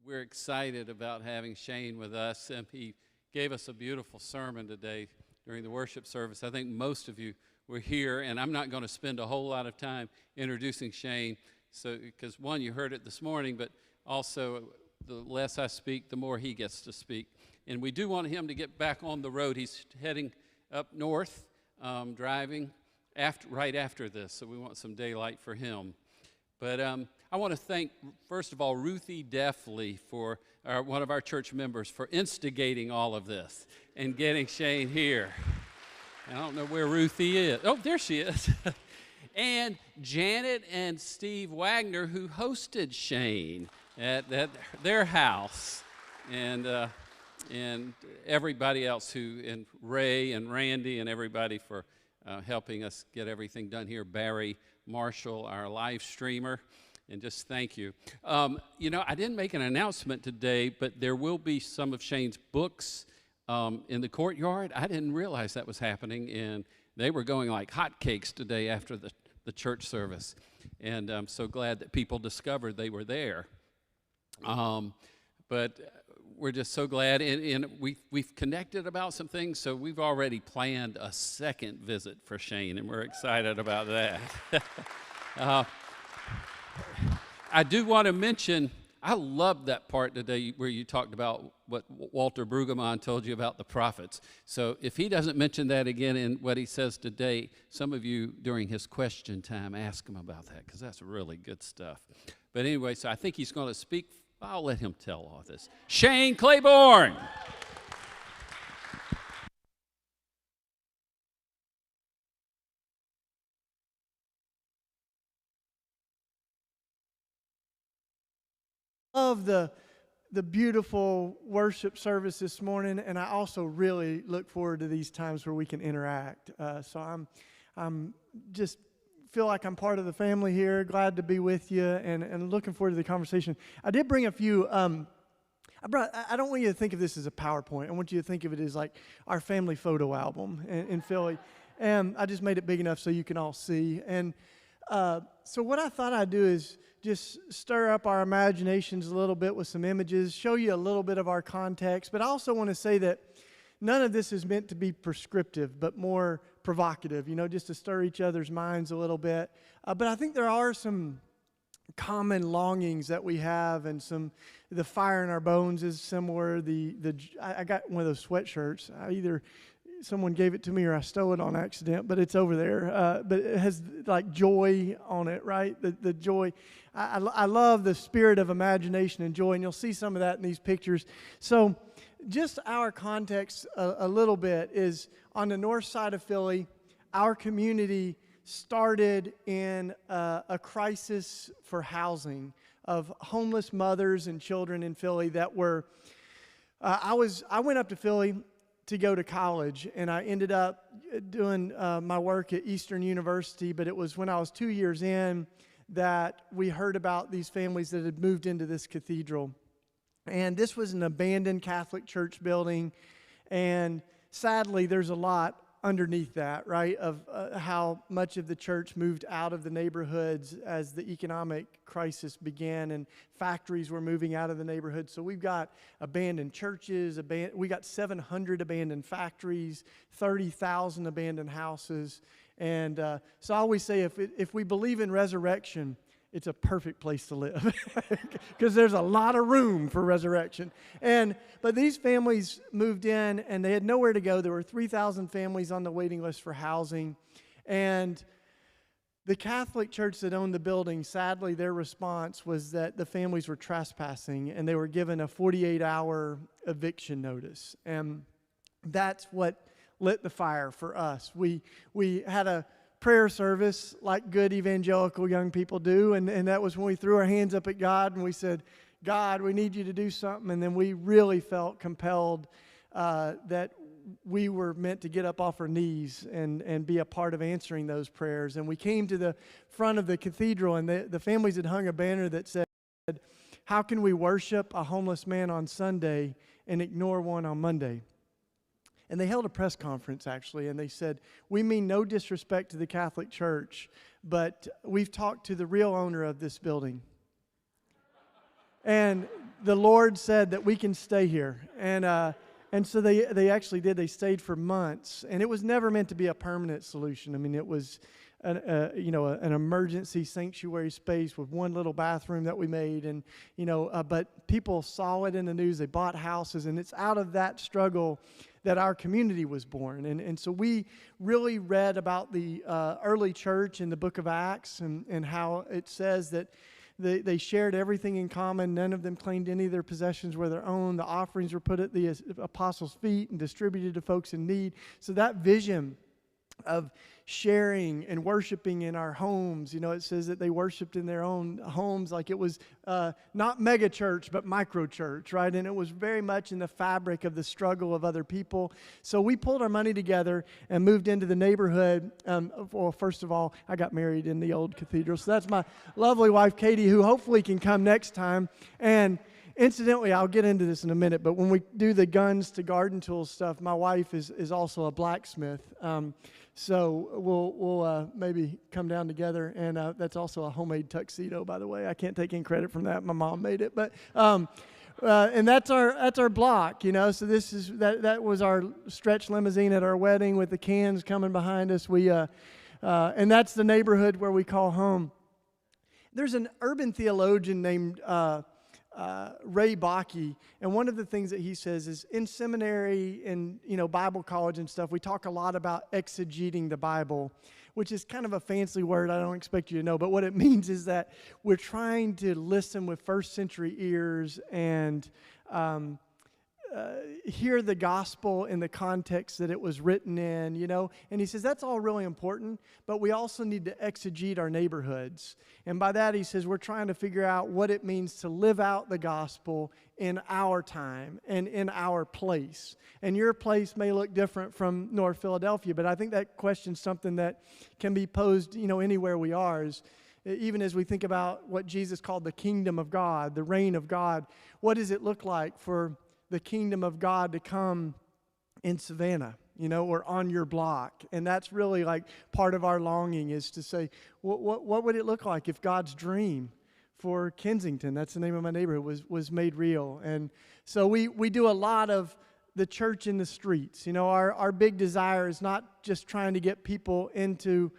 We're excited about having Shane with us. He gave us a beautiful sermon today during the worship service. I think most of you were here, and I'm not going to spend a whole lot of time introducing Shane, because one, you heard it this morning, but also the less I speak, the more he gets to speak. And we do want him to get back on the road. He's heading up north, driving right after this, so we want some daylight for him. But I want to thank, first of all, Ruthie Deffley, for one of our church members, for instigating all of this and getting Shane here. I don't know where Ruthie is. Oh, there she is. And Janet and Steve Wagner, who hosted Shane at their house, and everybody else and Ray and Randy and everybody for helping us get everything done here. Barry Marshall, our live streamer, and just thank you. You know, I didn't make an announcement today, but there will be some of Shane's books in the courtyard. I didn't realize that was happening, and they were going like hotcakes today after the church service, and I'm so glad that people discovered they were there. But we're just so glad, and we've connected about some things, so we've already planned a second visit for Shane, and we're excited about that. I do want to mention, I loved that part today where you talked about what Walter Brueggemann told you about the prophets. So if he doesn't mention that again in what he says today, some of you during his question time ask him about that, because that's really good stuff. But anyway, so I think he's going to speak. I'll let him tell all this. Shane Claiborne. Love the beautiful worship service this morning, and I also really look forward to these times where we can interact. So I'm just feel like I'm part of the family here. Glad to be with you, and looking forward to the conversation. I did bring a few. I don't want you to think of this as a PowerPoint. I want you to think of it as like our family photo album in Philly, and I just made it big enough so you can all see. And so what I thought I'd do is just stir up our imaginations a little bit with some images, show you a little bit of our context. But I also want to say that none of this is meant to be prescriptive, but more provocative, just to stir each other's minds a little bit. But I think there are some common longings that we have, and the fire in our bones is similar. I got one of those sweatshirts. Either someone gave it to me or I stole it on accident, but it's over there. But it has like joy on it, right? The joy. I love the spirit of imagination and joy, and you'll see some of that in these pictures. So just our context a little bit is on the north side of Philly, our community started in a crisis for housing of homeless mothers and children in Philly that were, I went up to Philly to go to college, and I ended up doing my work at Eastern University, but it was when I was 2 years in that we heard about these families that had moved into this cathedral. And this was an abandoned Catholic church building, and sadly there's a lot underneath that, right, of how much of the church moved out of the neighborhoods as the economic crisis began, and factories were moving out of the neighborhood. So we've got abandoned churches, we got 700 abandoned factories, 30,000 abandoned houses. And so I always say if we believe in resurrection, it's a perfect place to live because there's a lot of room for resurrection. But these families moved in, and they had nowhere to go. There were 3,000 families on the waiting list for housing. And the Catholic church that owned the building, sadly, their response was that the families were trespassing, and they were given a 48-hour eviction notice. And that's what lit the fire for us. We had a prayer service like good evangelical young people do, and that was when we threw our hands up at God and we said, God, we need you to do something. And then we really felt compelled that we were meant to get up off our knees and be a part of answering those prayers. And we came to the front of the cathedral, and the families had hung a banner that said, how can we worship a homeless man on Sunday and ignore one on Monday? And they held a press conference, actually, and they said, we mean no disrespect to the Catholic Church, but we've talked to the real owner of this building. And the Lord said that we can stay here. And so they actually did. They stayed for months. And it was never meant to be a permanent solution. I mean, it was an emergency sanctuary space with one little bathroom that we made. And, but people saw it in the news. They bought houses. And it's out of that struggle that our community was born. And so we really read about the early church in the book of Acts and how it says that they shared everything in common. None of them claimed any of their possessions were their own. The offerings were put at the apostles' feet and distributed to folks in need. So that vision of sharing and worshiping in our homes, it says that they worshiped in their own homes like it was not mega church, but micro church, right? And it was very much in the fabric of the struggle of other people. So we pulled our money together and moved into the neighborhood. Well, first of all, I got married in the old cathedral. So that's my lovely wife, Katie, who hopefully can come next time. And incidentally, I'll get into this in a minute, but when we do the guns to garden tools stuff, my wife is also a blacksmith. So we'll maybe come down together, and that's also a homemade tuxedo, by the way. I can't take any credit from that. My mom made it, but and that's our block, So that was our stretch limousine at our wedding with the cans coming behind us. And that's the neighborhood where we call home. There's an urban theologian named Ray Bakke, and one of the things that he says is in seminary and Bible college and stuff, we talk a lot about exegeting the Bible, which is kind of a fancy word I don't expect you to know, but what it means is that we're trying to listen with first century ears and hear the gospel in the context that it was written in, And he says that's all really important, but we also need to exegete our neighborhoods. And by that, he says we're trying to figure out what it means to live out the gospel in our time and in our place. And your place may look different from North Philadelphia, but I think that question's something that can be posed, anywhere we are. Even as we think about what Jesus called the kingdom of God, the reign of God, what does it look like for the kingdom of God to come in Savannah, or on your block? And that's really like part of our longing is to say, what would it look like if God's dream for Kensington, that's the name of my neighborhood, was made real? And so we do a lot of the church in the streets. Our big desire is not just trying to get people into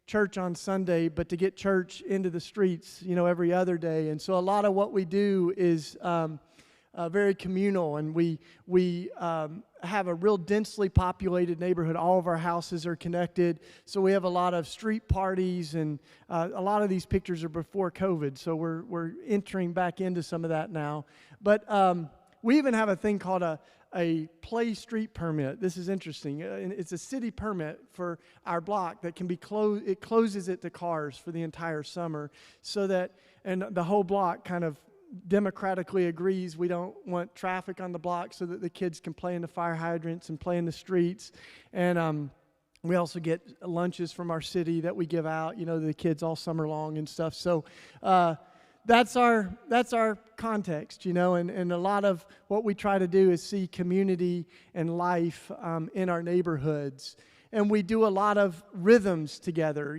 church on Sunday, but to get church into the streets, every other day. And so a lot of what we do is very communal, and we have a real densely populated neighborhood. All of our houses are connected, so we have a lot of street parties, and a lot of these pictures are before COVID, so we're entering back into some of that now. But we even have a thing called a play street permit. This is interesting. It's a city permit for our block that can be closed. It closes it to cars for the entire summer, so that, and the whole block kind of democratically agrees we don't want traffic on the block, so that the kids can play in the fire hydrants and play in the streets. And we also get lunches from our city that we give out, to the kids all summer long and stuff. So that's our context, and a lot of what we try to do is see community and life in our neighborhoods. And we do a lot of rhythms together,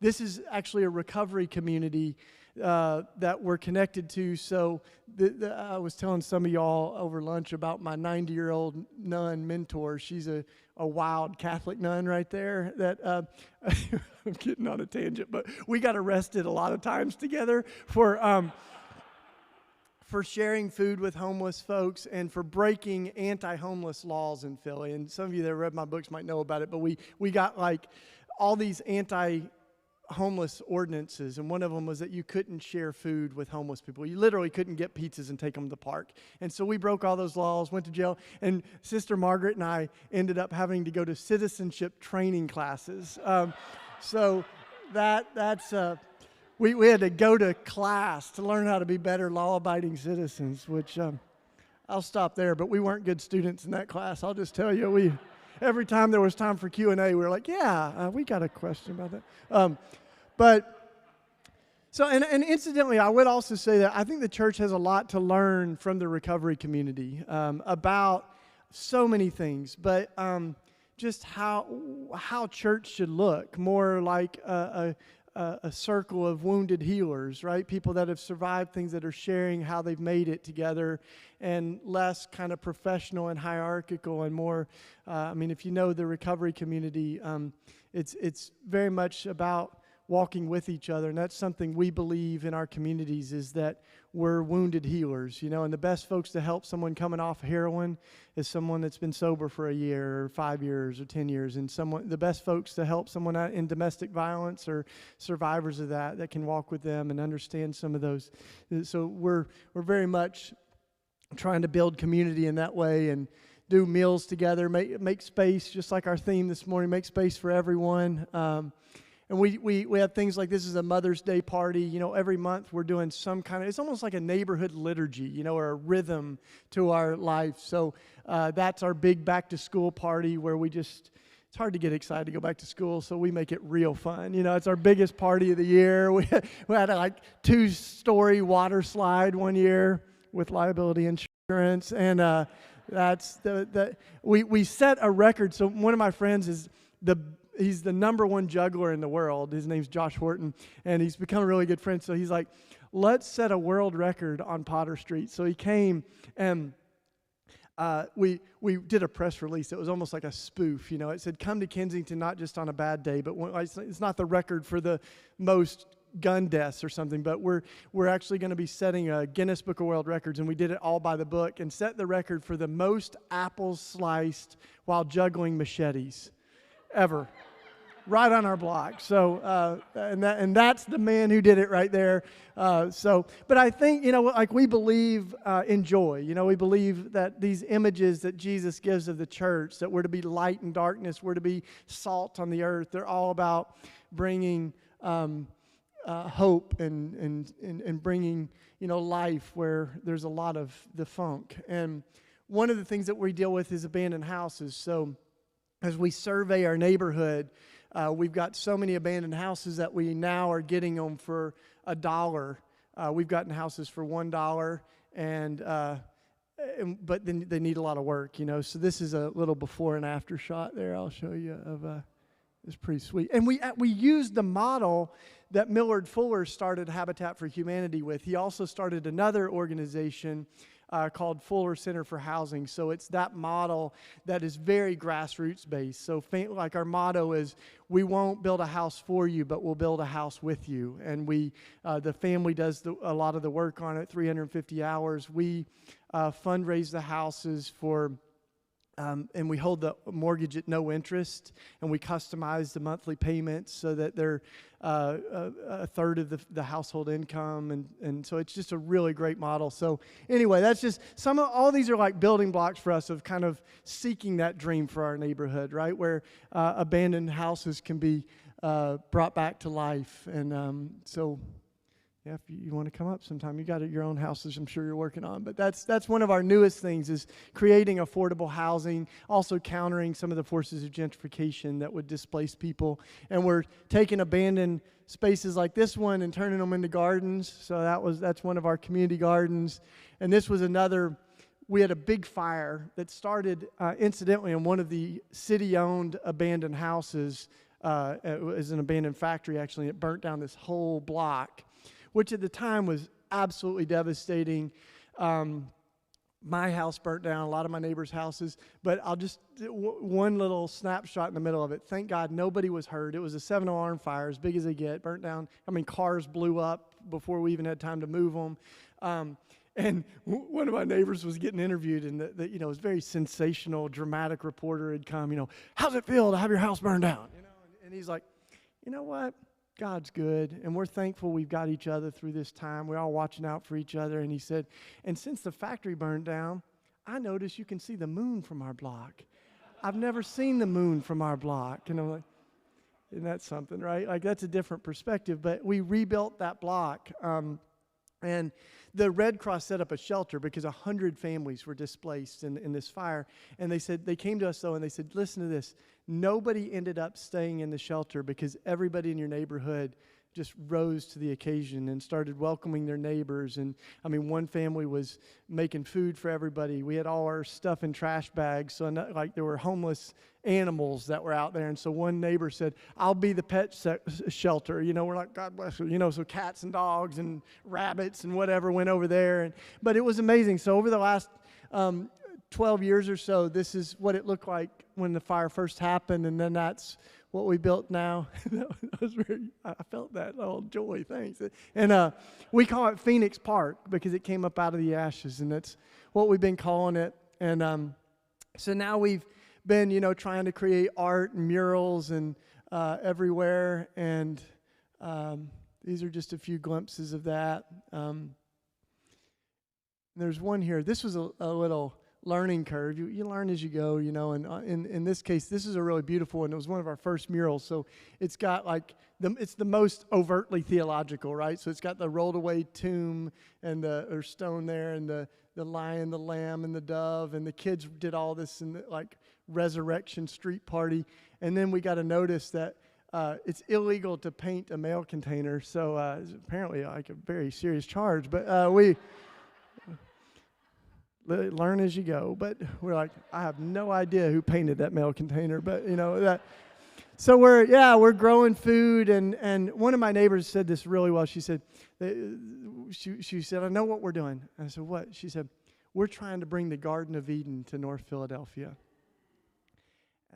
This is actually a recovery community that we're connected to. So I was telling some of y'all over lunch about my 90-year-old nun mentor. She's a wild Catholic nun right there. That I'm getting on a tangent, but we got arrested a lot of times together for sharing food with homeless folks and for breaking anti-homeless laws in Philly. And some of you that read my books might know about it, but we got like all these anti-homeless ordinances, and one of them was that you couldn't share food with homeless people. You literally couldn't get pizzas and take them to the park. And so we broke all those laws, went to jail, and Sister Margaret and I ended up having to go to citizenship training classes. So that's... We had to go to class to learn how to be better law-abiding citizens, which I'll stop there. But we weren't good students in that class. I'll just tell you, every time there was time for Q&A, we were like, we got a question about that. And incidentally, I would also say that I think the church has a lot to learn from the recovery community about so many things, but just how church should look, more like a circle of wounded healers, right? People that have survived things, that are sharing how they've made it together, and less kind of professional and hierarchical and more, if you know the recovery community, it's very much about walking with each other, and that's something we believe in our communities, is that we're wounded healers, and the best folks to help someone coming off heroin is someone that's been sober for a year or 5 years or 10 years, and the best folks to help someone out in domestic violence or survivors of that can walk with them and understand some of those. So we're very much trying to build community in that way and do meals together, make space, just like our theme this morning, make space for everyone. And we have things like, this is a Mother's Day party. Every month we're doing some kind of, it's almost like a neighborhood liturgy, or a rhythm to our life. So that's our big back to school party where it's hard to get excited to go back to school, so we make it real fun. It's our biggest party of the year. We had a 2-story water slide one year with liability insurance, and we set a record. So one of my friends he's the #1 juggler in the world. His name's Josh Horton, and he's become a really good friend. So he's like, let's set a world record on Potter Street. So he came, and we did a press release. It was almost like a spoof. It said, come to Kensington not just on a bad day, but it's not the record for the most gun deaths or something, but we're actually going to be setting a Guinness Book of World Records, and we did it all by the book, and set the record for the most apples sliced while juggling machetes ever. Right on our block. So, and that's the man who did it right there. But I think, we believe in joy. We believe that these images that Jesus gives of the church, that we're to be light in darkness, we're to be salt on the earth. They're all about bringing hope and bringing, life where there's a lot of the funk. And one of the things that we deal with is abandoned houses. So as we survey our neighborhood, we've got so many abandoned houses that we now are getting them for $1. We've gotten houses for $1, but then they need a lot of work, So this is a little before and after shot there. I'll show you of. It's pretty sweet. And we used the model that Millard Fuller started Habitat for Humanity with. He also started another organization called Fuller Center for Housing. So it's that model that is very grassroots based. So like our motto is, we won't build a house for you, but we'll build a house with you. And the family does a lot of the work on it, 350 hours. We fundraise the houses for, and we hold the mortgage at no interest, and we customize the monthly payments so that they're a third of the household income, and so it's just a really great model. So anyway, that's just all these are like building blocks for us of kind of seeking that dream for our neighborhood, right, where abandoned houses can be brought back to life. And so yeah, if you want to come up sometime, you got your own houses I'm sure you're working on. But that's one of our newest things, is creating affordable housing, also countering some of the forces of gentrification that would displace people. And we're taking abandoned spaces like this one and turning them into gardens. So that's one of our community gardens. And this was we had a big fire that started incidentally in one of the city-owned abandoned houses. It was an abandoned factory, actually. It burnt down this whole block. which at the time was absolutely devastating. My house burnt down, a lot of my neighbors' houses, but I'll just, one little snapshot in the middle of it. Thank God nobody was hurt. It was a 7-alarm fire, as big as they get, burnt down. I mean, cars blew up before we even had time to move them. And one of my neighbors was getting interviewed, and it was a very sensational, dramatic reporter had come, how's it feel to have your house burned down? And he's like, you know what? God's good, and we're thankful we've got each other through this time. We're all watching out for each other. And he said, and since the factory burned down, I noticed you can see the moon from our block. I've never seen the moon from our block. And I'm like, isn't that something, right? Like, that's a different perspective. But we rebuilt that block. And the Red Cross set up a shelter because 100 families were displaced in this fire. And they came to us, though, and they said, listen to this. Nobody ended up staying in the shelter because everybody in your neighborhood just rose to the occasion and started welcoming their neighbors. And, I mean, one family was making food for everybody. We had all our stuff in trash bags. So, there were homeless animals that were out there. And so one neighbor said, I'll be the pet shelter. We're like, God bless you. So cats and dogs and rabbits and whatever went over there. But it was amazing. So over the last 12 years or so, this is what it looked like when the fire first happened, and then that's what we built now. I felt that joy, thanks. And we call it Phoenix Park because it came up out of the ashes, and that's what we've been calling it. And so now we've been, trying to create art and murals and everywhere, and these are just a few glimpses of that. There's one here. This was a little learning curve. You learn as you go, and in this case, this is a really beautiful one. It was one of our first murals, so it's got it's the most overtly theological, right? So it's got the rolled away tomb and or stone there, and the lion, the lamb, and the dove, and the kids did all this in the resurrection street party. And then we got a notice that it's illegal to paint a mail container, so it's apparently a very serious charge, but we learn as you go. But we're like, I have no idea who painted that mail container, but that. So we're growing food, and one of my neighbors said this really well. She said, she said, I know what we're doing. And I said, what? She said, we're trying to bring the Garden of Eden to North Philadelphia.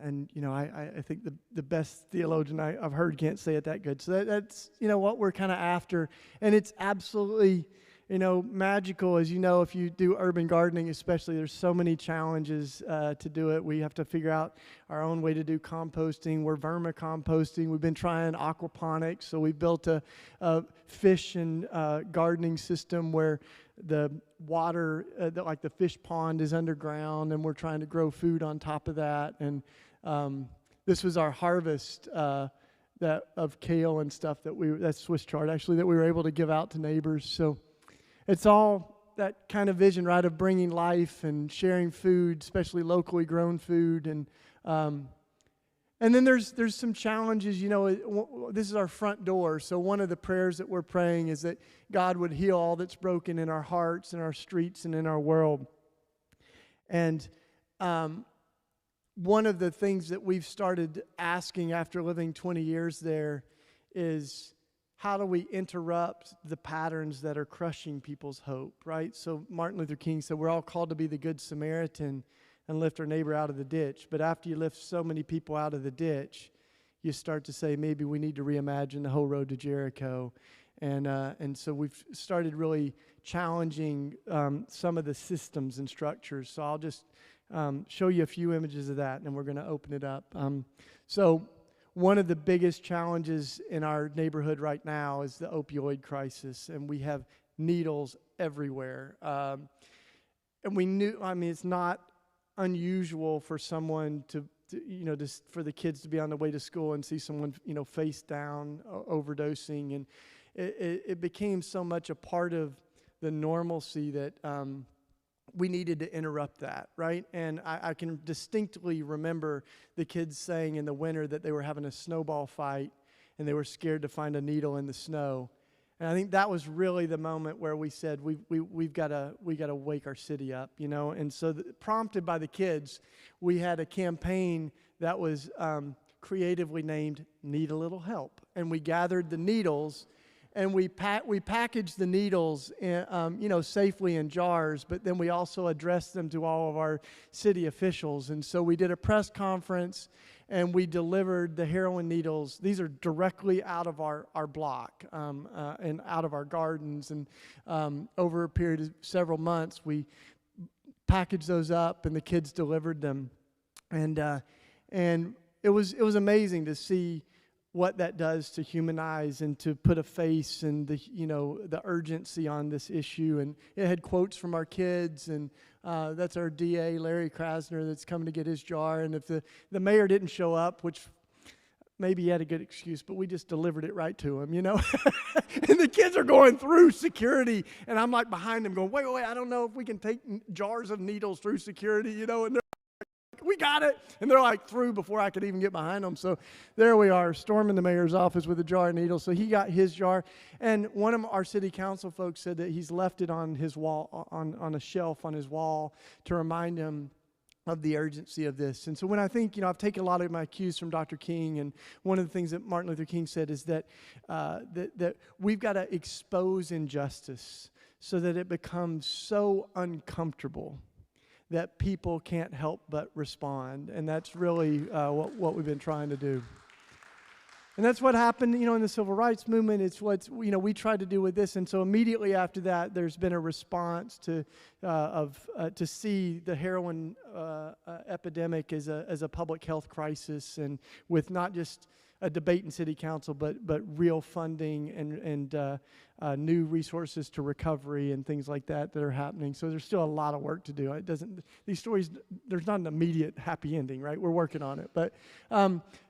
And I think the best theologian I've heard can't say it that good. So that's what we're kind of after, and it's absolutely magical. As if you do urban gardening especially, there's so many challenges to do it. We have to figure out our own way to do composting. We're vermicomposting. We've been trying aquaponics, so we built a fish and gardening system where the water, like the fish pond, is underground, and we're trying to grow food on top of that. And this was our harvest that of kale and stuff that's Swiss chard actually, that we were able to give out to neighbors. So it's all that kind of vision, right, of bringing life and sharing food, especially locally grown food. And then there's some challenges. This is our front door. So one of the prayers that we're praying is that God would heal all that's broken in our hearts, in our streets, and in our world. And one of the things that we've started asking after living 20 years there is, how do we interrupt the patterns that are crushing people's hope, right? So Martin Luther King said, we're all called to be the Good Samaritan and lift our neighbor out of the ditch. But after you lift so many people out of the ditch, you start to say, maybe we need to reimagine the whole road to Jericho. And so we've started really challenging some of the systems and structures. So I'll just show you a few images of that, and then we're going to open it up. So one of the biggest challenges in our neighborhood right now is the opioid crisis, and we have needles everywhere. And we knew, it's not unusual for someone for the kids to be on the way to school and see someone, face down, overdosing. And it became so much a part of the normalcy that we needed to interrupt that, right? And I can distinctly remember the kids saying in the winter that they were having a snowball fight and they were scared to find a needle in the snow. And I think that was really the moment where we said we've got to wake our city up, And so prompted by the kids, we had a campaign that was creatively named "Need a Little Help," and we gathered the needles and we packaged the needles, safely in jars. But then we also addressed them to all of our city officials. And so we did a press conference, and we delivered the heroin needles. These are directly out of our block and out of our gardens. And over a period of several months, we packaged those up, and the kids delivered them. And it was amazing to see what that does to humanize and to put a face and the urgency on this issue. And it had quotes from our kids, and that's our DA, Larry Krasner, that's coming to get his jar. And if the mayor didn't show up, which maybe he had a good excuse, but we just delivered it right to him, And the kids are going through security, and I'm like behind them going, wait, I don't know if we can take jars of needles through security, and they're we got it. And they're like through before I could even get behind them. So there we are, storming the mayor's office with a jar of needles. So he got his jar. And one of our city council folks said that he's left it on his wall, on a shelf on his wall, to remind him of the urgency of this. And so when I think, I've taken a lot of my cues from Dr. King, and one of the things that Martin Luther King said is that that we've got to expose injustice so that it becomes so uncomfortable that people can't help but respond. And that's really what we've been trying to do. And that's what happened, in the civil rights movement. It's what we tried to do with this. And so immediately after that, there's been a response to see the heroin epidemic as a public health crisis, and with not just a debate in city council, but real funding and new resources to recovery and things like that are happening. So there's still a lot of work to do. These stories, there's not an immediate happy ending, right? We're working on it. But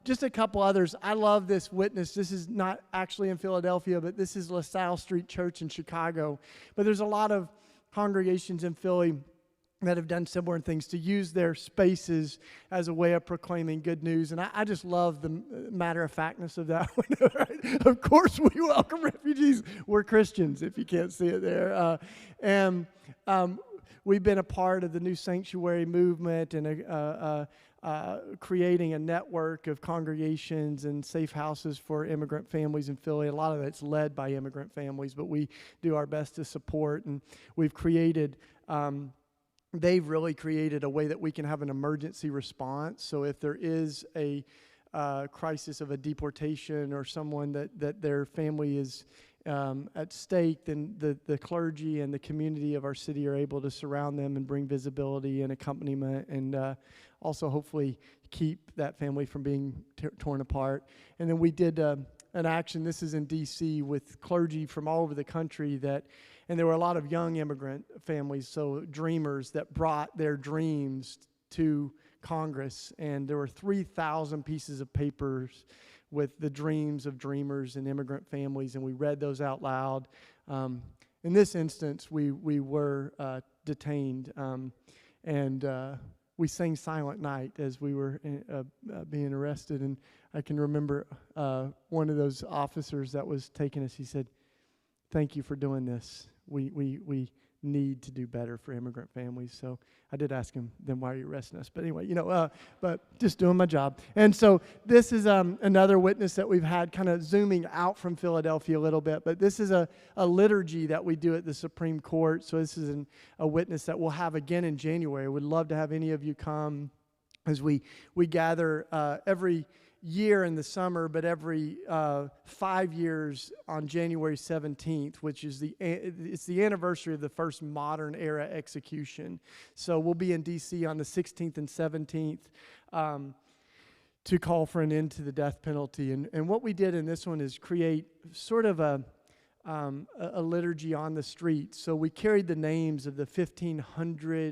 just a couple others. I love this witness. This is not actually in Philadelphia, but this is LaSalle Street Church in Chicago. But there's a lot of congregations in Philly that have done similar things to use their spaces as a way of proclaiming good news. And I just love the matter-of-factness of that one. Right? Of course we welcome refugees. We're Christians, if you can't see it there. And we've been a part of the New Sanctuary movement and creating a network of congregations and safe houses for immigrant families in Philly. A lot of that's led by immigrant families, but we do our best to support. And we've created... they've really created a way that we can have an emergency response. So if there is a crisis of a deportation or someone that their family is at stake, then the clergy and the community of our city are able to surround them and bring visibility and accompaniment, and also hopefully keep that family from being torn apart. And then we did an action, this is in D.C., with clergy from all over the country and there were a lot of young immigrant families, so dreamers that brought their dreams to Congress. And there were 3,000 pieces of papers with the dreams of dreamers and immigrant families, and we read those out loud. In this instance, we were detained, and we sang Silent Night as we were being arrested. And I can remember one of those officers that was taking us, he said, "Thank you for doing this. We need to do better for immigrant families." So I did ask him, "Then why are you arresting us?" But anyway, but just doing my job. And so this is another witness that we've had, kind of zooming out from Philadelphia a little bit. But this is a liturgy that we do at the Supreme Court. So this is a witness that we'll have again in January. We'd love to have any of you come as we gather every year in the summer, but every 5 years on January 17th, which is it's the anniversary of the first modern era execution. So we'll be in D.C. on the 16th and 17th to call for an end to the death penalty. And what we did in this one is create sort of a liturgy on the street. So we carried the names of the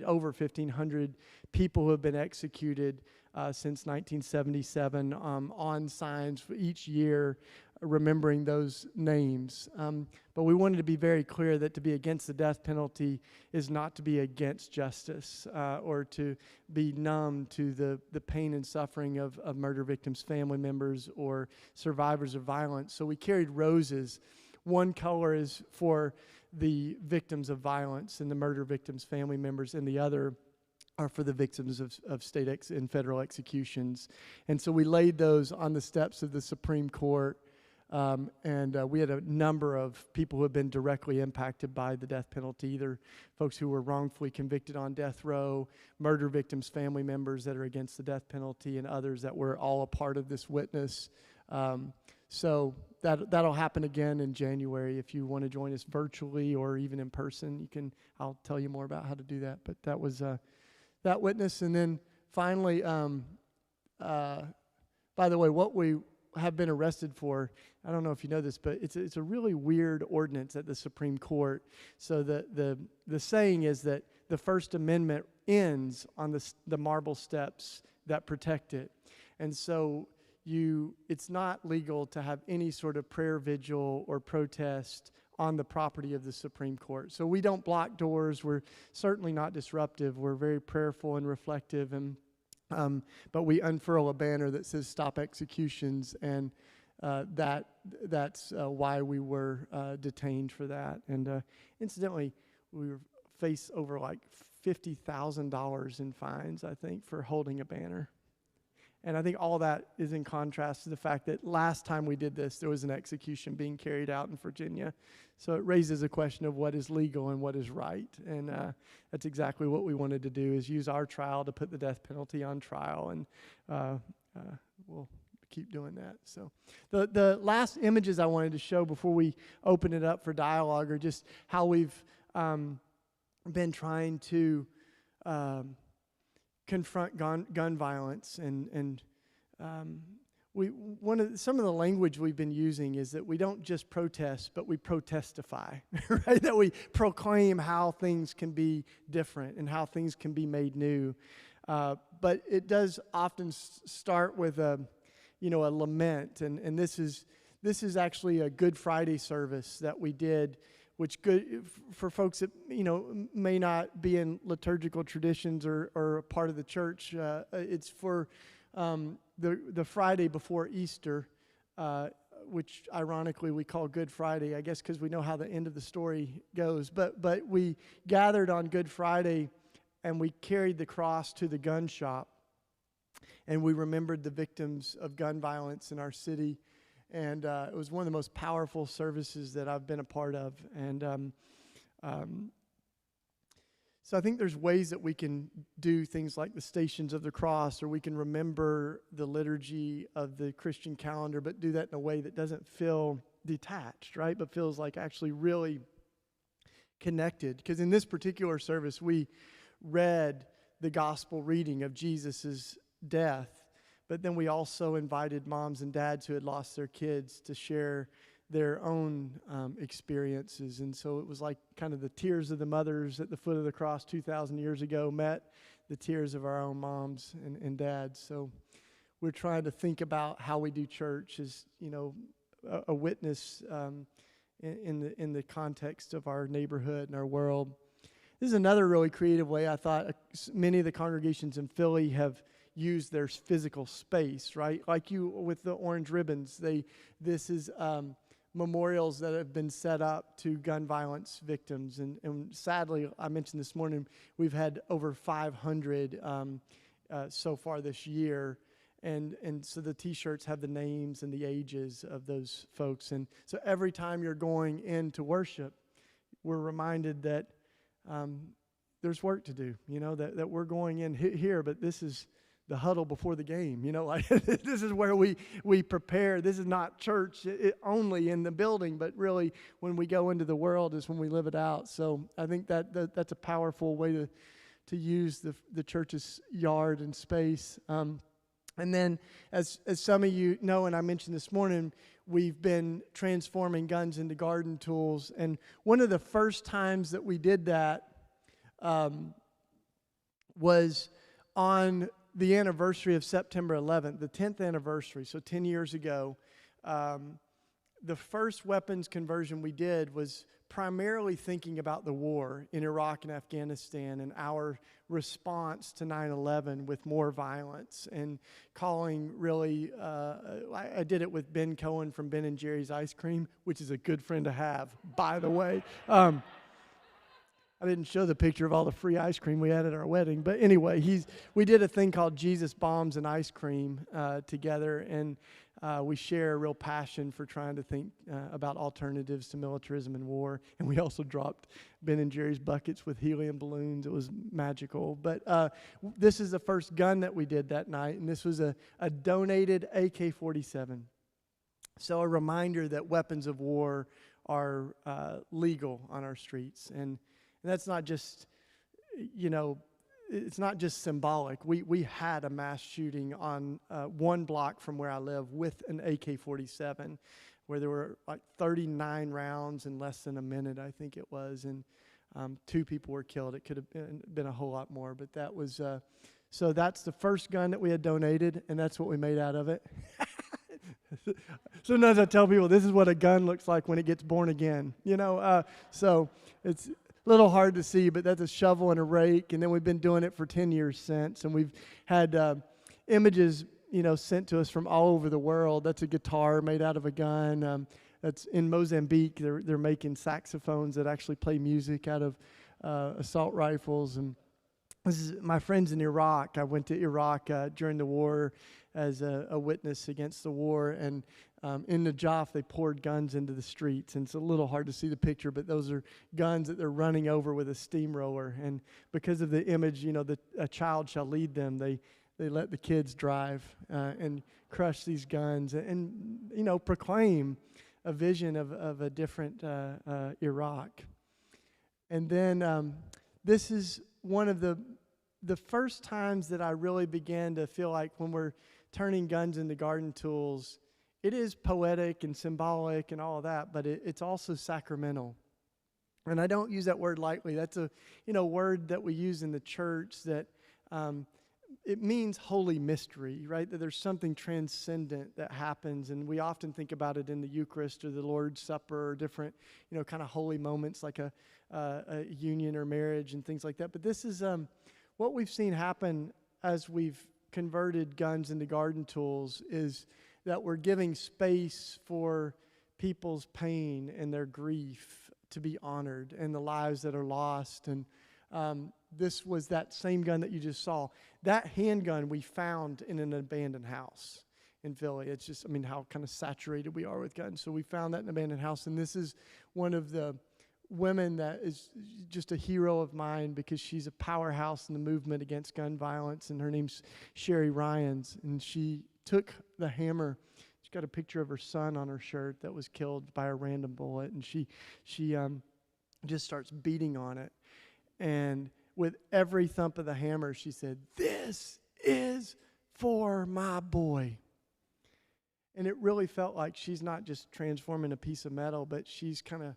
over 1,500 people who have been executed since 1977 on signs for each year, remembering those names. But we wanted to be very clear that to be against the death penalty is not to be against justice or to be numb to the pain and suffering of murder victims' family members or survivors of violence. So we carried roses. One color is for the victims of violence and the murder victims' family members, and the other are for the victims of state and federal executions. And so we laid those on the steps of the Supreme Court And we had a number of people who have been directly impacted by the death penalty, either folks who were wrongfully convicted on death row, murder victims' family members that are against the death penalty, and others that were all a part of this witness. So that'll happen again in January. If you want to join us virtually or even in person, I'll tell you more about how to do that. But that was that witness. And then finally, by the way, what we have been arrested for, I don't know if you know this, but it's a really weird ordinance at the Supreme Court. So the saying is that the First Amendment ends on the marble steps that protect it. And so it's not legal to have any sort of prayer vigil or protest on the property of the Supreme Court. So we don't block doors. We're certainly not disruptive. We're very prayerful and reflective, and but we unfurl a banner that says "Stop Executions," and that's why we were detained for that. And incidentally, we faced over like $50,000 in fines, I think, for holding a banner. And I think all that is in contrast to the fact that last time we did this, there was an execution being carried out in Virginia. So it raises a question of what is legal and what is right. And that's exactly what we wanted to do, is use our trial to put the death penalty on trial. And we'll keep doing that. So the last images I wanted to show before we open it up for dialogue are just how we've been trying to confront gun violence, and some of the language we've been using is that we don't just protest, but we protestify, right? That we proclaim how things can be different and how things can be made new. But it does often start with a lament, and this is actually a Good Friday service that we did, which good for folks that may not be in liturgical traditions or a part of the church. It's for the Friday before Easter, which ironically we call Good Friday, I guess, because we know how the end of the story goes. But we gathered on Good Friday, and we carried the cross to the gun shop, and we remembered the victims of gun violence in our city. And it was one of the most powerful services that I've been a part of. And so I think there's ways that we can do things like the Stations of the Cross, or we can remember the liturgy of the Christian calendar, but do that in a way that doesn't feel detached, right? But feels like actually really connected. Because in this particular service, we read the gospel reading of Jesus' death. But then we also invited moms and dads who had lost their kids to share their own experiences. And so it was like kind of the tears of the mothers at the foot of the cross 2,000 years ago met the tears of our own moms and dads. So we're trying to think about how we do church as, a witness in the context of our neighborhood and our world. This is another really creative way I thought many of the congregations in Philly have used their physical space, right? Like you with the orange ribbons, this is memorials that have been set up to gun violence victims. And sadly, I mentioned this morning, we've had over 500 so far this year. And so the T-shirts have the names and the ages of those folks. And so every time you're going into worship, we're reminded that there's work to do, that we're going in here, but this is the huddle before the game, like this is where we prepare. This is not church only in the building, but really when we go into the world is when we live it out. So I think that's a powerful way to use the church's yard and space. And then as some of you know, and I mentioned this morning, we've been transforming guns into garden tools. And one of the first times that we did that was on the anniversary of September 11th, the 10th anniversary, so 10 years ago. The first weapons conversion we did was primarily thinking about the war in Iraq and Afghanistan and our response to 9/11 with more violence, and calling really, I did it with Ben Cohen from Ben and Jerry's Ice Cream, which is a good friend to have, by the way. I didn't show the picture of all the free ice cream we had at our wedding. But anyway, we did a thing called Jesus Bombs and Ice Cream together. And we share a real passion for trying to think about alternatives to militarism and war. And we also dropped Ben and Jerry's buckets with helium balloons. It was magical. But this is the first gun that we did that night, and this was a donated AK-47. So a reminder that weapons of war are legal on our streets. And that's not just, it's not just symbolic. We had a mass shooting on one block from where I live with an AK-47, where there were like 39 rounds in less than a minute, I think it was, and 2 people were killed. It could have been a whole lot more, but that was, so that's the first gun that we had donated, and that's what we made out of it. Sometimes I tell people this is what a gun looks like when it gets born again, so it's a little hard to see, but that's a shovel and a rake, and then we've been doing it for 10 years since, and we've had images, sent to us from all over the world. That's a guitar made out of a gun. That's in Mozambique. They're making saxophones that actually play music out of assault rifles. And this is my friends in Iraq. I went to Iraq during the war as a witness against the war, and in Najaf they poured guns into the streets, and it's a little hard to see the picture, but those are guns that they're running over with a steamroller, and because of the image, a child shall lead them, they let the kids drive and crush these guns and proclaim a vision of a different Iraq. And then this is one of the first times that I really began to feel like when we're turning guns into garden tools, it is poetic and symbolic and all of that, but it's also sacramental. And I don't use that word lightly. That's a word that we use in the church that it means holy mystery, right? That there's something transcendent that happens, and we often think about it in the Eucharist or the Lord's Supper or different, kind of holy moments like a union or marriage and things like that. But this is what we've seen happen as we've converted guns into garden tools is that we're giving space for people's pain and their grief to be honored and the lives that are lost. And this was that same gun that you just saw. That handgun we found in an abandoned house in Philly. It's just, how kind of saturated we are with guns. So we found that in an abandoned house, and this is one of the women that is just a hero of mine because she's a powerhouse in the movement against gun violence, and her name's Sherry Ryans, and she took the hammer. She's got a picture of her son on her shirt that was killed by a random bullet, and she just starts beating on it, and with every thump of the hammer she said, "This is for my boy." And it really felt like she's not just transforming a piece of metal, but she's kind of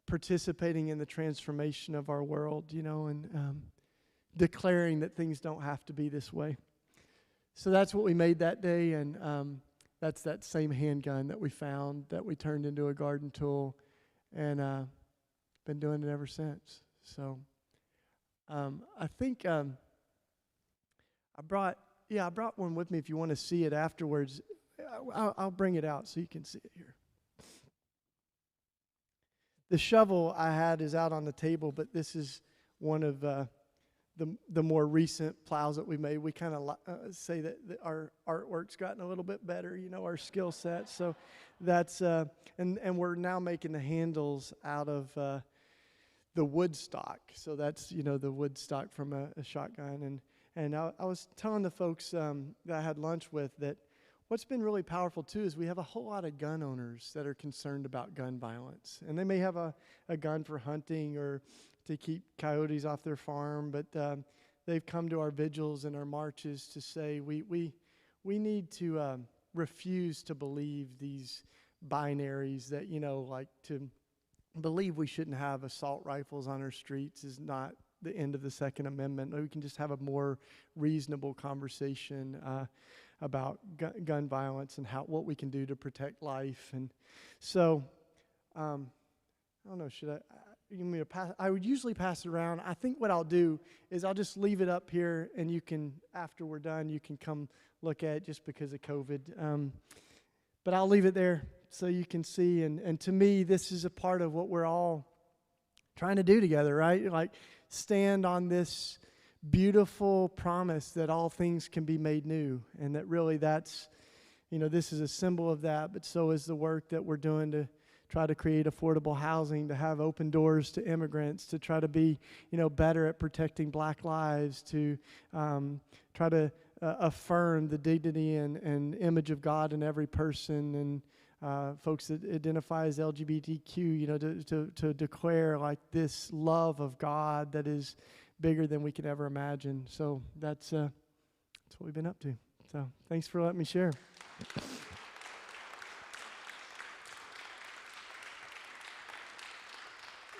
participating in the transformation of our world, and declaring that things don't have to be this way. So that's what we made that day, and that's that same handgun that we found that we turned into a garden tool, and been doing it ever since. So I think I brought one with me if you want to see it afterwards. I'll bring it out so you can see it here. The shovel I had is out on the table, but this is one of the more recent plows that we made. We kind of say that our artwork's gotten a little bit better, our skill set. So that's and we're now making the handles out of the wood stock. So that's the wood stock from a shotgun. And I was telling the folks that I had lunch with that what's been really powerful, too, is we have a whole lot of gun owners that are concerned about gun violence. And they may have a gun for hunting or to keep coyotes off their farm, but they've come to our vigils and our marches to say we need to refuse to believe these binaries that, like to believe we shouldn't have assault rifles on our streets is not the end of the Second Amendment. We can just have a more reasonable conversation about gun violence and what we can do to protect life. And so, I don't know, should I give me a pass? I would usually pass it around. I think what I'll do is I'll just leave it up here, and you can, after we're done, you can come look at it just because of COVID. But I'll leave it there so you can see. And to me, this is a part of what we're all trying to do together, right? Like stand on this beautiful promise that all things can be made new, and that really that's this is a symbol of that, but so is the work that we're doing to try to create affordable housing, to have open doors to immigrants, to try to be, better at protecting Black lives, to try to affirm the dignity and image of God in every person, and folks that identify as LGBTQ, to declare like this love of God that is bigger than we could ever imagine. So that's what we've been up to. So thanks for letting me share.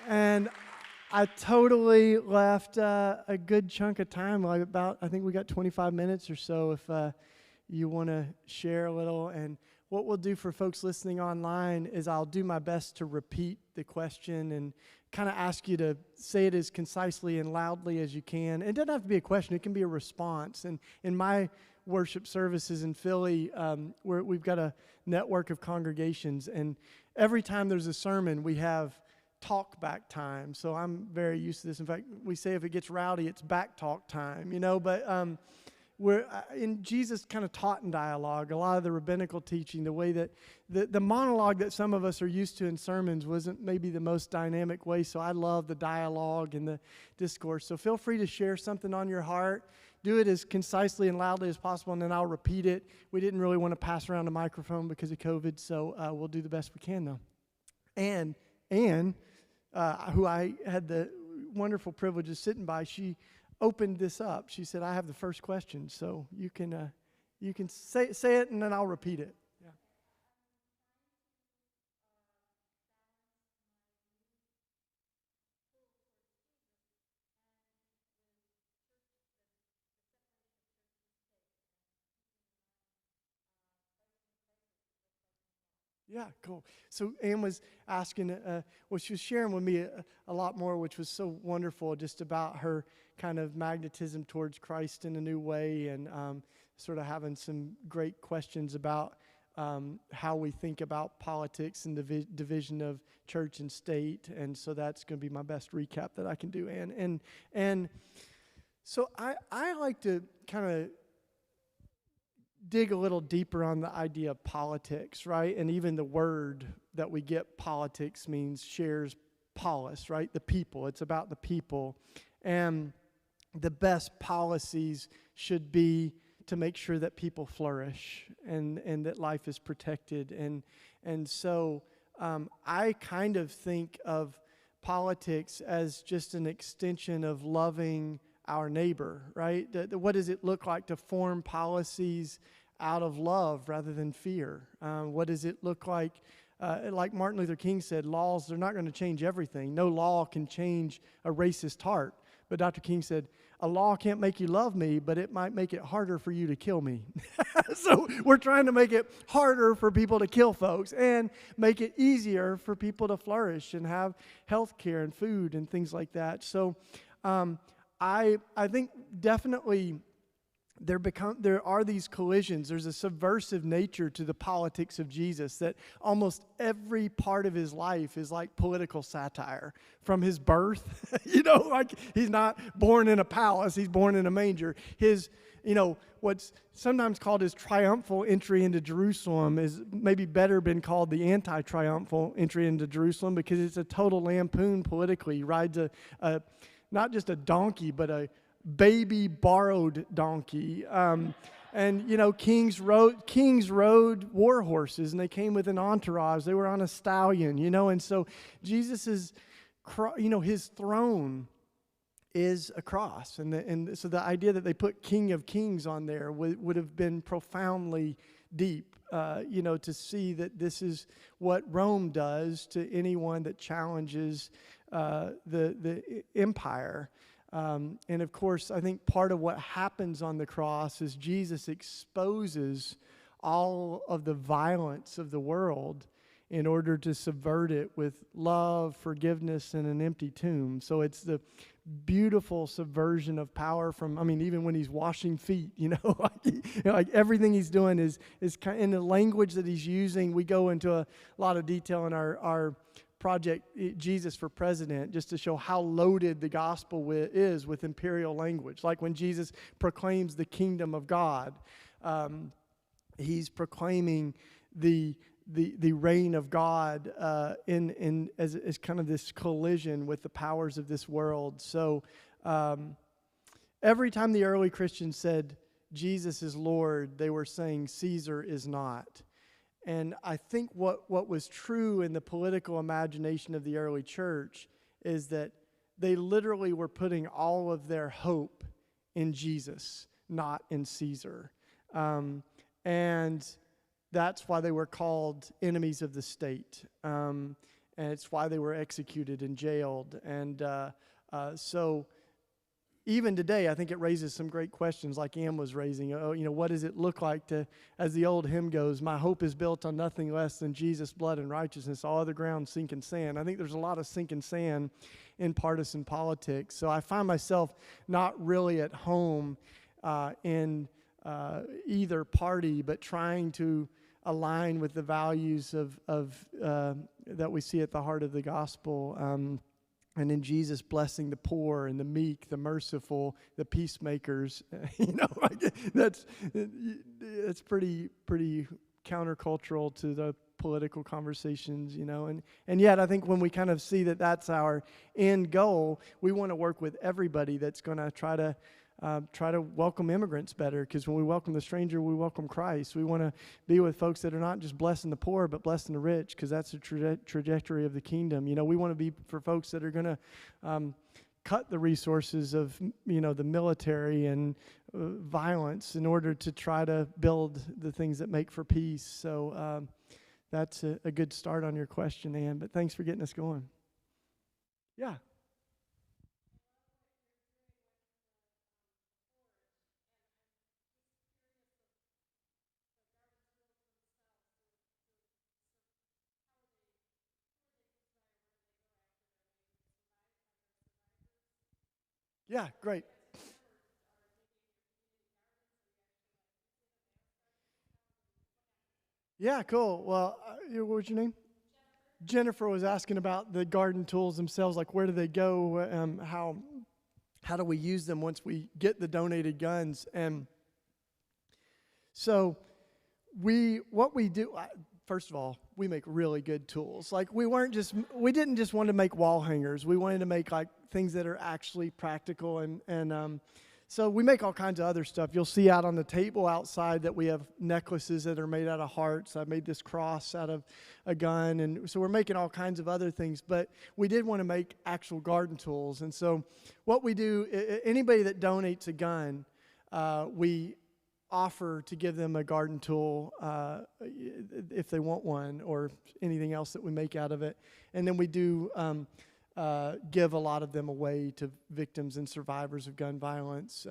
And I totally left a good chunk of time, I think we got 25 minutes or so if you want to share a little. And what we'll do for folks listening online is I'll do my best to repeat the question and kind of ask you to say it as concisely and loudly as you can. It doesn't have to be a question. It can be a response. And in my worship services in Philly, we've got a network of congregations. And every time there's a sermon, we have talk back time. So I'm very used to this. In fact, we say if it gets rowdy, it's back talk time, but we're in Jesus kind of taught in dialogue. A lot of the rabbinical teaching, the way that the monologue that some of us are used to in sermons wasn't maybe the most dynamic way. So I love the dialogue and the discourse. So feel free to share something on your heart. Do it as concisely and loudly as possible, and then I'll repeat it. We didn't really want to pass around a microphone because of COVID, so we'll do the best we can, though. And who I had the wonderful privilege of sitting by, she opened this up. She said, "I have the first question, so you can say it, and then I'll repeat it." Yeah. Yeah, cool. So Ann was asking, she was sharing with me a lot more, which was so wonderful, just about her kind of magnetism towards Christ in a new way, and sort of having some great questions about how we think about politics and the division of church and state. And so that's going to be my best recap that I can do, Ann. And so I like to kind of dig a little deeper on the idea of politics, right? And even the word that we get, politics, shares polis, right? The people. It's about the people. And the best policies should be to make sure that people flourish and that life is protected. And so I kind of think of politics as just an extension of loving our neighbor, right? What does it look like to form policies out of love rather than fear? What does it look like Martin Luther King said, laws, they're not going to change everything. No law can change a racist heart. But Dr. King said, a law can't make you love me, but it might make it harder for you to kill me. So we're trying to make it harder for people to kill folks and make it easier for people to flourish and have health care and food and things like that. So I think definitely there are these collisions. There's a subversive nature to the politics of Jesus, that almost every part of his life is like political satire. From his birth, like he's not born in a palace, he's born in a manger. His, what's sometimes called his triumphal entry into Jerusalem is maybe better been called the anti-triumphal entry into Jerusalem, because it's a total lampoon politically. He rides a not just a donkey, but a baby borrowed donkey. And kings rode war horses, and they came with an entourage. They were on a stallion, and so Jesus is, his throne is a cross, and so the idea that they put King of Kings on there would have been profoundly deep, to see that this is what Rome does to anyone that challenges the empire. And of course, I think part of what happens on the cross is Jesus exposes all of the violence of the world in order to subvert it with love, forgiveness, and an empty tomb. So it's the beautiful subversion of power from, even when he's washing feet, like everything he's doing is kind of, in the language that he's using. We go into a lot of detail in our project, Jesus for President, just to show how loaded the gospel is with imperial language. Like when Jesus proclaims the kingdom of God, he's proclaiming the reign of God as kind of this collision with the powers of this world. So every time the early Christians said Jesus is Lord, they were saying Caesar is not. And I think what was true in the political imagination of the early church is that they literally were putting all of their hope in Jesus, not in Caesar. And that's why they were called enemies of the state. And it's why they were executed and jailed. And so even today, I think it raises some great questions like Ann was raising. What does it look like to, as the old hymn goes, my hope is built on nothing less than Jesus' blood and righteousness, all other ground sinking sand. I think there's a lot of sinking sand in partisan politics. So I find myself not really at home in either party, but trying to align with the values of that we see at the heart of the gospel. And in Jesus blessing the poor and the meek, the merciful, the peacemakers, that's pretty countercultural to the political conversations, and yet I think when we kind of see that that's our end goal, we want to work with everybody that's going to try to welcome immigrants better, because when we welcome the stranger, we welcome Christ. We want to be with folks that are not just blessing the poor, but blessing the rich, because that's the trajectory of the kingdom. We want to be for folks that are going to cut the resources of, the military and violence in order to try to build the things that make for peace. So that's a good start on your question, Ann, but thanks for getting us going. Yeah. Yeah, great. Yeah, cool. Well, what was your name? Jennifer was asking about the garden tools themselves, like where do they go? How do we use them once we get the donated guns? And so what we do, first of all, we make really good tools. Like we didn't just want to make wall hangers. We wanted to make like things that are actually practical, and so we make all kinds of other stuff. You'll see out on the table outside that we have necklaces that are made out of hearts. I made this cross out of a gun, and so we're making all kinds of other things. But we did want to make actual garden tools, and so what we do, anybody that donates a gun, we offer to give them a garden tool if they want one, or anything else that we make out of it. And then we do give a lot of them away to victims and survivors of gun violence.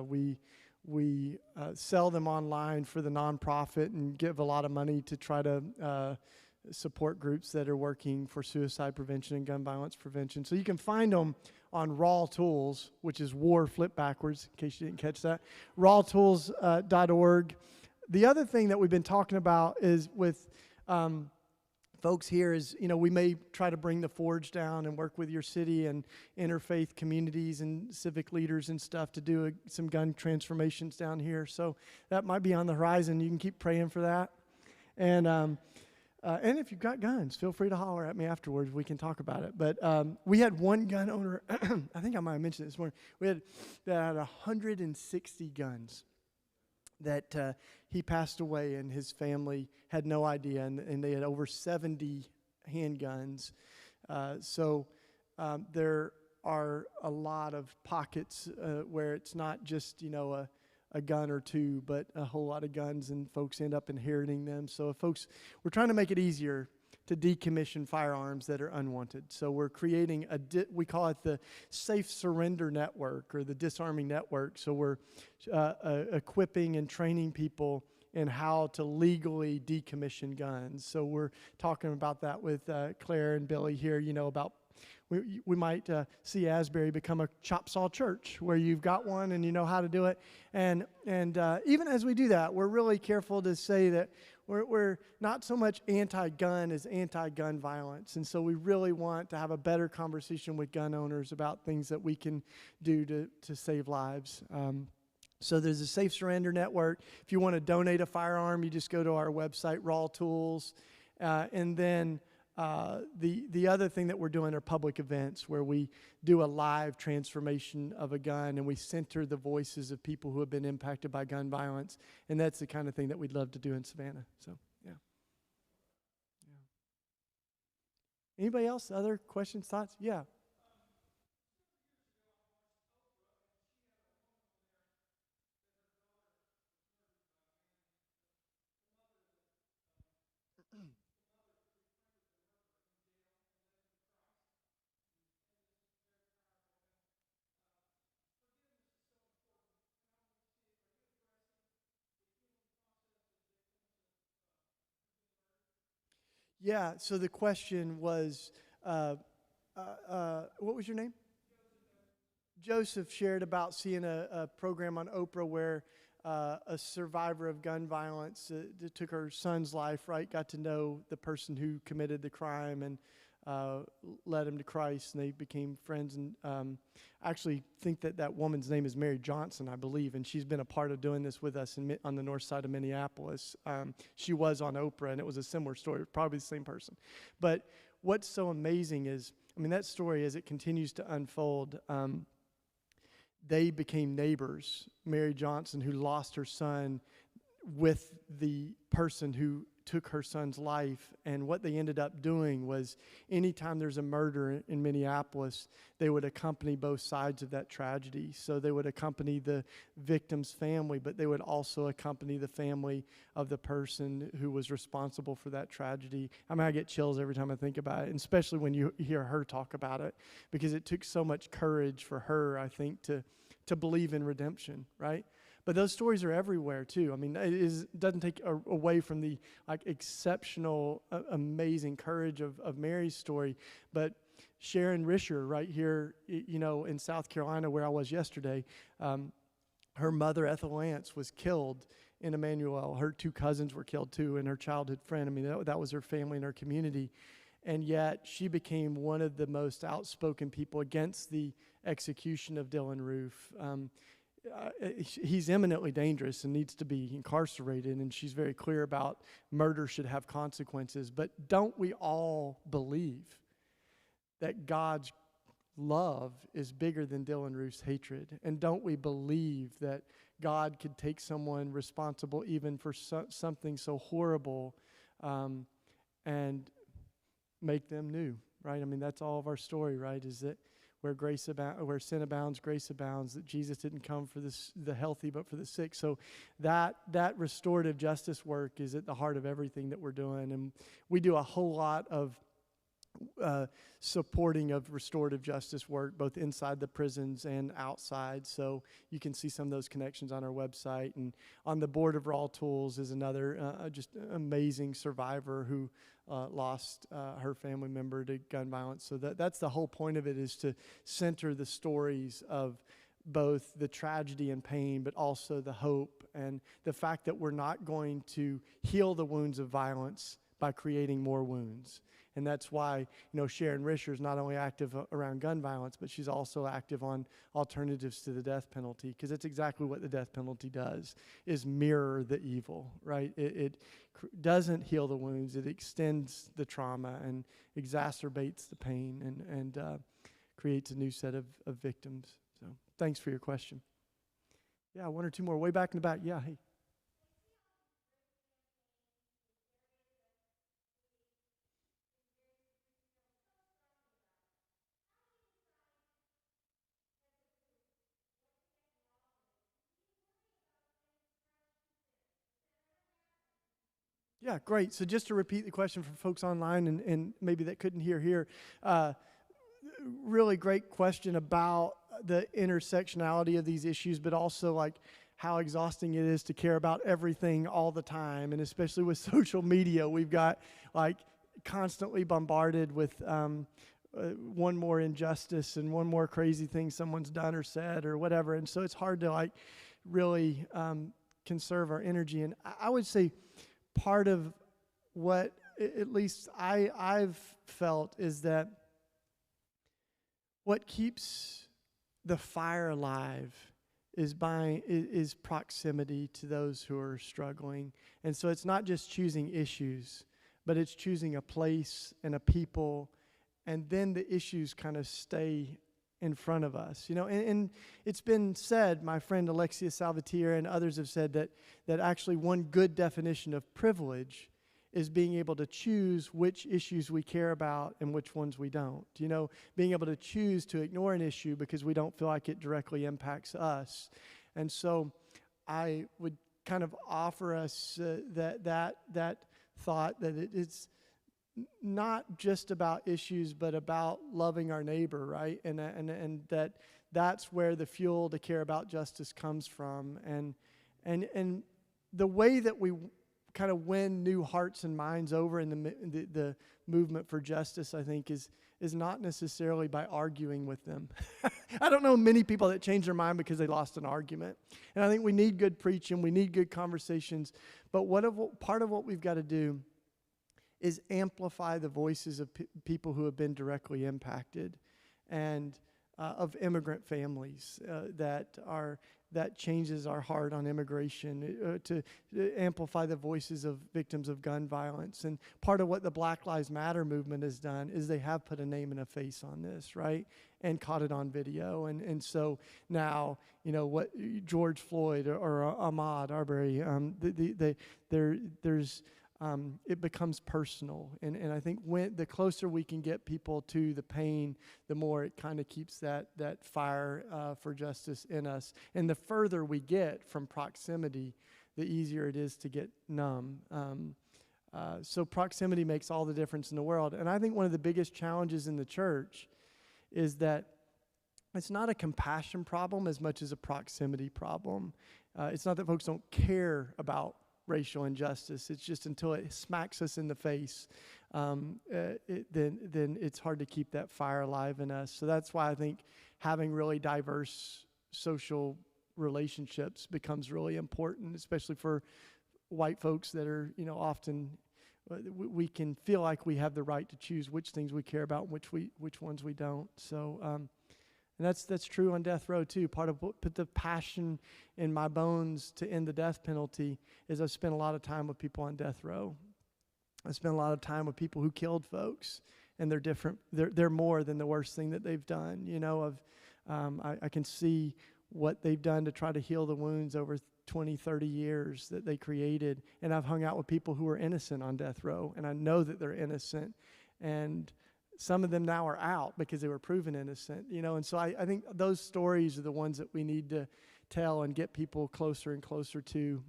We sell them online for the nonprofit and give a lot of money to try to support groups that are working for suicide prevention and gun violence prevention. So you can find them on Raw Tools, which is war flip backwards, in case you didn't catch that, rawtools.org. The other thing that we've been talking about is with folks here is, we may try to bring the Forge down and work with your city and interfaith communities and civic leaders and stuff to do some gun transformations down here. So that might be on the horizon. You can keep praying for that. And if you've got guns, feel free to holler at me afterwards. We can talk about it. But we had one gun owner, I think I might have mentioned it this morning. We had 160 guns that he passed away, and his family had no idea, and they had over 70 handguns. So there are a lot of pockets where it's not just, a gun or two, but a whole lot of guns, and folks end up inheriting them. So we're trying to make it easier to decommission firearms that are unwanted. So we're creating we call it the Safe Surrender Network, or the Disarming Network. So we're equipping and training people in how to legally decommission guns. So we're talking about that with Claire and Billy here, about we might see Asbury become a chop saw church where you've got one and you know how to do it. And even as we do that, we're really careful to say that we're not so much anti-gun as anti-gun violence. And so we really want to have a better conversation with gun owners about things that we can do to save lives. So there's a Safe Surrender Network. If you want to donate a firearm, you just go to our website, Raw Tools. And then the other thing that we're doing are public events where we do a live transformation of a gun, and we center the voices of people who have been impacted by gun violence. And that's the kind of thing that we'd love to do in Savannah. So, yeah. Anybody else? Other questions, thoughts? Yeah. Yeah, so the question was, what was your name? Joseph shared about seeing a program on Oprah where a survivor of gun violence that took her son's life, right, got to know the person who committed the crime and led him to Christ, and they became friends. And I actually think that woman's name is Mary Johnson, I believe, and she's been a part of doing this with us on the north side of Minneapolis. She was on Oprah, and it was a similar story, probably the same person. But what's so amazing is, I mean, that story, as it continues to unfold, they became neighbors. Mary Johnson, who lost her son, with the person who took her son's life. And what they ended up doing was, anytime there's a murder in Minneapolis, they would accompany both sides of that tragedy. So they would accompany the victim's family, but they would also accompany the family of the person who was responsible for that tragedy. I mean, I get chills every time I think about it, and especially when you hear her talk about it, because it took so much courage for her, I think, to believe in redemption, right? But those stories are everywhere too. I mean, it doesn't take away from the exceptional, amazing courage of Mary's story. But Sharon Risher, right here, in South Carolina, where I was yesterday, her mother, Ethel Lance, was killed in Emmanuel. Her two cousins were killed too, and her childhood friend. I mean, that was her family and her community. And yet she became one of the most outspoken people against the execution of Dylan Roof. He's eminently dangerous and needs to be incarcerated, and she's very clear about murder should have consequences. But don't we all believe that God's love is bigger than Dylan Roof's hatred? And don't we believe that God could take someone responsible even for something so horrible and make them new, right? I mean, that's all of our story, right? Is that where sin abounds, grace abounds, that Jesus didn't come for the healthy, but for the sick. So that restorative justice work is at the heart of everything that we're doing. And we do a whole lot of supporting of restorative justice work, both inside the prisons and outside. So you can see some of those connections on our website. And on the board of Raw Tools is another just amazing survivor who lost her family member to gun violence. So that's the whole point of it, is to center the stories of both the tragedy and pain, but also the hope and the fact that we're not going to heal the wounds of violence by creating more wounds. And that's why, Sharon Risher is not only active around gun violence, but she's also active on alternatives to the death penalty, because it's exactly what the death penalty does, is mirror the evil, right? It doesn't heal the wounds. It extends the trauma and exacerbates the pain and creates a new set of victims. So thanks for your question. Yeah, one or two more. Way back in the back. Yeah, hey. Yeah, great. So just to repeat the question for folks online and maybe that couldn't hear here, really great question about the intersectionality of these issues, but also how exhausting it is to care about everything all the time. And especially with social media, we've got constantly bombarded with one more injustice and one more crazy thing someone's done or said or whatever. And so it's hard to really conserve our energy. And I would say part of what at least I've felt is that what keeps the fire alive is proximity to those who are struggling. And so it's not just choosing issues, but it's choosing a place and a people, and then the issues kind of stay in front of us. And it's been said, my friend Alexia Salvatierra and others have said that actually one good definition of privilege is being able to choose which issues we care about and which ones we don't. Being able to choose to ignore an issue because we don't feel like it directly impacts us. And so I would kind of offer us that thought that it's not just about issues, but about loving our neighbor, right? And that's where the fuel to care about justice comes from. And the way that we kind of win new hearts and minds over in the movement for justice, I think, is not necessarily by arguing with them. I don't know many people that change their mind because they lost an argument. And I think we need good preaching, we need good conversations, but part of what we've got to do is amplify the voices of people who have been directly impacted, and of immigrant families that changes our heart on immigration, to amplify the voices of victims of gun violence. And part of what the Black Lives Matter movement has done is they have put a name and a face on this, right? And caught it on video. And so now, what George Floyd or Ahmaud Arbery, there's it becomes personal. And I think the closer we can get people to the pain, the more it kind of keeps that fire for justice in us. And the further we get from proximity, the easier it is to get numb. So proximity makes all the difference in the world. And I think one of the biggest challenges in the church is that it's not a compassion problem as much as a proximity problem. It's not that folks don't care about racial injustice. It's just until it smacks us in the face, then it's hard to keep that fire alive in us. So that's why I think having really diverse social relationships becomes really important, especially for white folks that are, often we can feel like we have the right to choose which things we care about and which ones we don't. So and that's true on death row too. Part of what put the passion in my bones to end the death penalty is I've spent a lot of time with people on death row. I spent a lot of time with people who killed folks, and they're different. They're more than the worst thing that they've done. I can see what they've done to try to heal the wounds over 20, 30 years that they created. And I've hung out with people who are innocent on death row, and I know that they're innocent. And some of them now are out because they were proven innocent, and so I think those stories are the ones that we need to tell and get people closer and closer to.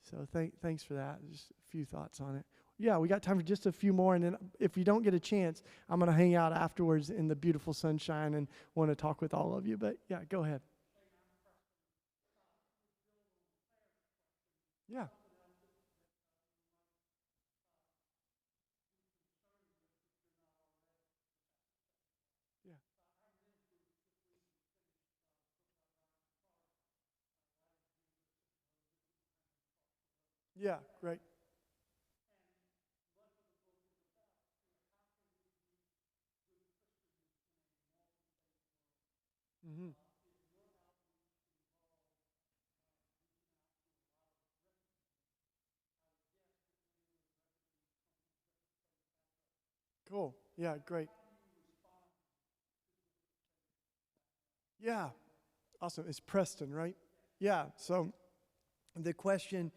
So thanks for that. Just a few thoughts on it. Yeah, we got time for just a few more, and then if you don't get a chance, I'm going to hang out afterwards in the beautiful sunshine and want to talk with all of you. But yeah, go ahead. Yeah. Yeah, great. Mm-hmm. Cool. Yeah, great. Yeah, awesome. It's Preston, right? Yeah, so the question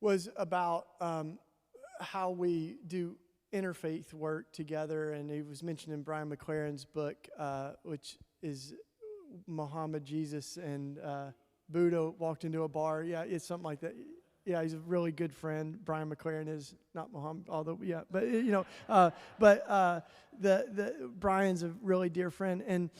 was about how we do interfaith work together, and it was mentioned in Brian McLaren's book, which is Muhammad, Jesus, and Buddha walked into a bar. Yeah, it's something like that. Yeah, he's a really good friend. Brian McLaren is not Muhammad, although but Brian's a really dear friend, and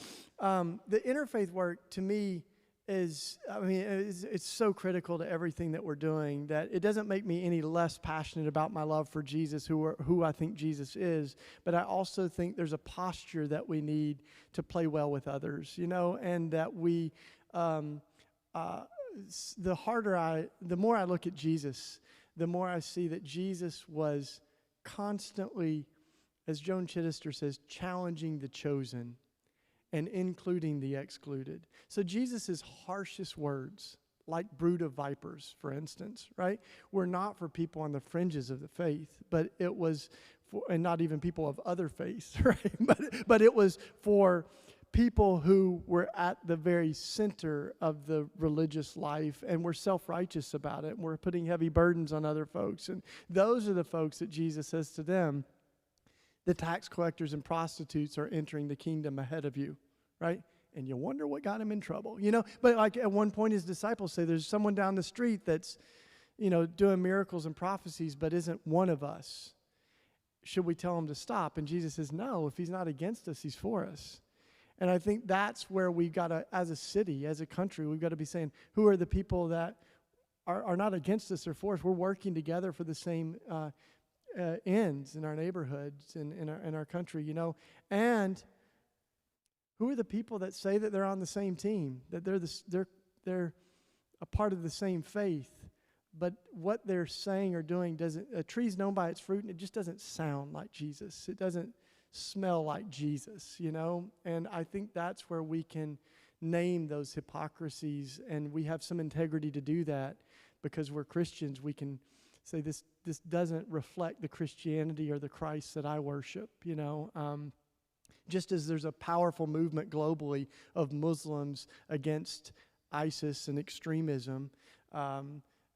the interfaith work to me is, it's so critical to everything that we're doing that it doesn't make me any less passionate about my love for Jesus, who I think Jesus is, but I also think there's a posture that we need to play well with others, and that we, the more I look at Jesus, the more I see that Jesus was constantly, as Joan Chittister says, challenging the chosen. and including the excluded. So Jesus' harshest words, like brood of vipers, for instance, right, were not for people on the fringes of the faith, but it was for, and not even people of other faiths, right? But it was for people who were at the very center of the religious life and were self-righteous about it and were putting heavy burdens on other folks. And those are the folks that Jesus says to them, the tax collectors and prostitutes are entering the kingdom ahead of you, right? And you wonder what got him in trouble, But like at one point his disciples say, there's someone down the street that's, doing miracles and prophecies, but isn't one of us. Should we tell him to stop? And Jesus says, no, if he's not against us, he's for us. And I think that's where we got to, as a city, as a country, we've got to be saying, who are the people that are not against us or for us? We're working together for the same ends in our neighborhoods and in our country, And who are the people that say that they're on the same team, that they're a part of the same faith, but what they're saying or doing doesn't, a tree's known by its fruit, and it just doesn't sound like Jesus. It doesn't smell like Jesus, And I think that's where we can name those hypocrisies, and we have some integrity to do that because we're Christians. We can say this doesn't reflect the Christianity or the Christ that I worship, Just as there's a powerful movement globally of Muslims against ISIS and extremism,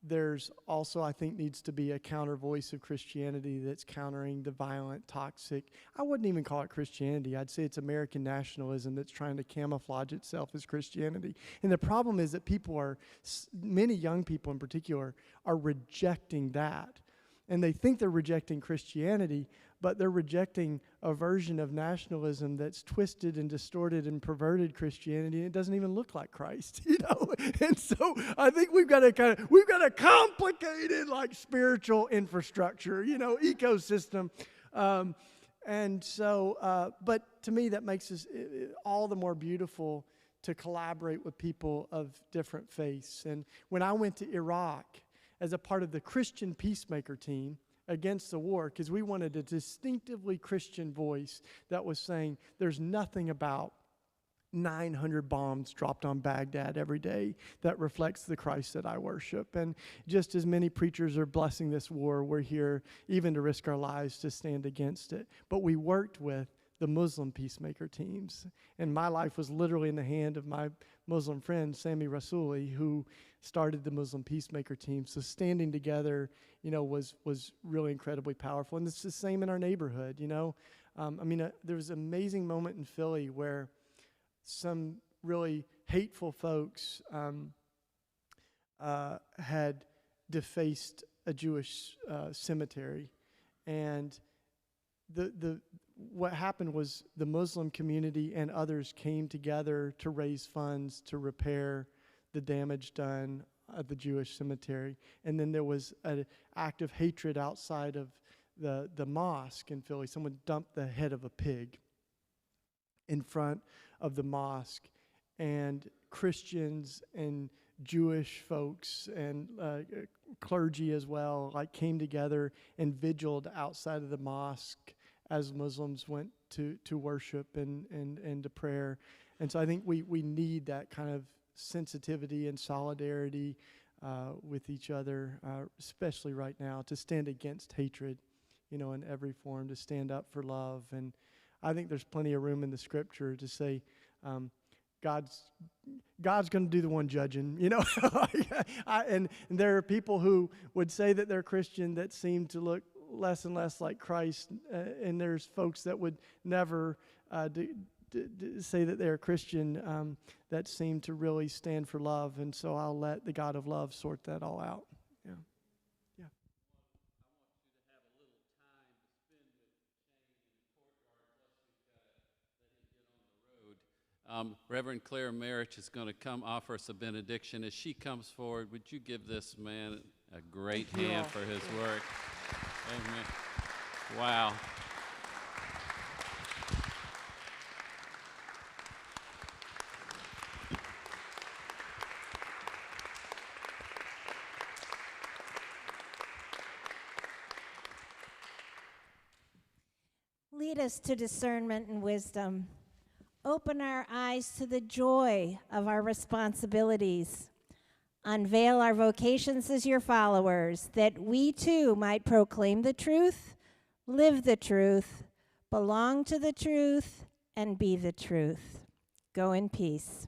there's also, I think, needs to be a counter voice of Christianity that's countering the violent, toxic. I wouldn't even call it Christianity. I'd say it's American nationalism that's trying to camouflage itself as Christianity. And the problem is that many young people in particular, are rejecting that. And they think they're rejecting Christianity, but they're rejecting a version of nationalism that's twisted and distorted and perverted Christianity. And it doesn't even look like Christ, And so I think we've got a complicated, like, spiritual infrastructure, ecosystem. And so, but to me, that makes us all the more beautiful to collaborate with people of different faiths. And when I went to Iraq as a part of the Christian peacemaker team against the war, because we wanted a distinctively Christian voice that was saying there's nothing about 900 bombs dropped on Baghdad every day that reflects the Christ that I worship. And just as many preachers are blessing this war, we're here even to risk our lives to stand against it. But we worked with the Muslim peacemaker teams. And my life was literally in the hand of my Muslim friend, Sami Rassouli, who started the Muslim peacemaker team. So standing together, was really incredibly powerful. And it's the same in our neighborhood, there was an amazing moment in Philly where some really hateful folks had defaced a Jewish cemetery. And what happened was the Muslim community and others came together to raise funds to repair the damage done at the Jewish cemetery. And then there was an act of hatred outside of the mosque in Philly. Someone dumped the head of a pig in front of the mosque, and Christians and Jewish folks and clergy as well, came together and vigiled outside of the mosque as Muslims went to worship and to prayer. And so I think we need that kind of sensitivity and solidarity with each other, especially right now, to stand against hatred, in every form, to stand up for love. And I think there's plenty of room in the Scripture to say, God's going to do the one judging, and there are people who would say that they're Christian that seem to look less and less like Christ, and there's folks that would never say that they're Christian that seem to really stand for love, and so I'll let the God of love sort that all out. Yeah. Reverend Claire Merritt is going to come offer us a benediction. As she comes forward, would you give this man a great hand for his work? Amen. Wow. Lead us to discernment and wisdom. open our eyes to the joy of our responsibilities. Unveil our vocations as your followers, that we too might proclaim the truth, live the truth, belong to the truth, and be the truth. Go in peace.